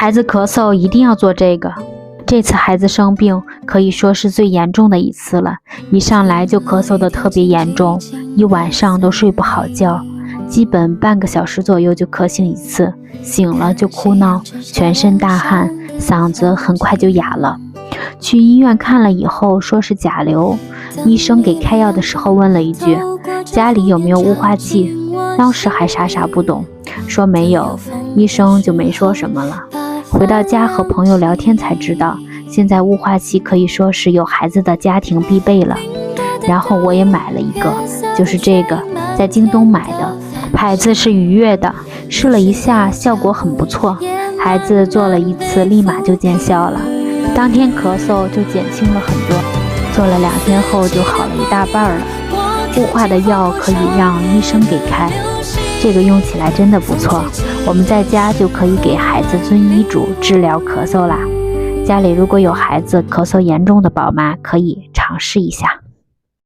孩子咳嗽一定要做这个。这次孩子生病可以说是最严重的一次了，一上来就咳嗽得特别严重，一晚上都睡不好觉，基本半个小时左右就咳醒一次，醒了就哭闹，全身大汗，嗓子很快就哑了。去医院看了以后说是甲流，医生给开药的时候问了一句，家里有没有雾化器？当时还傻傻不懂，说没有，医生就没说什么了。回到家和朋友聊天才知道，现在雾化器可以说是有孩子的家庭必备了。然后我也买了一个，就是这个，在京东买的，牌子是愉悦的，试了一下，效果很不错，孩子做了一次立马就见效了，当天咳嗽就减轻了很多，做了2天后就好了一大半了。雾化的药可以让医生给开，这个用起来真的不错，我们在家就可以给孩子遵医嘱治疗咳嗽啦。家里如果有孩子咳嗽严重的宝妈，可以尝试一下。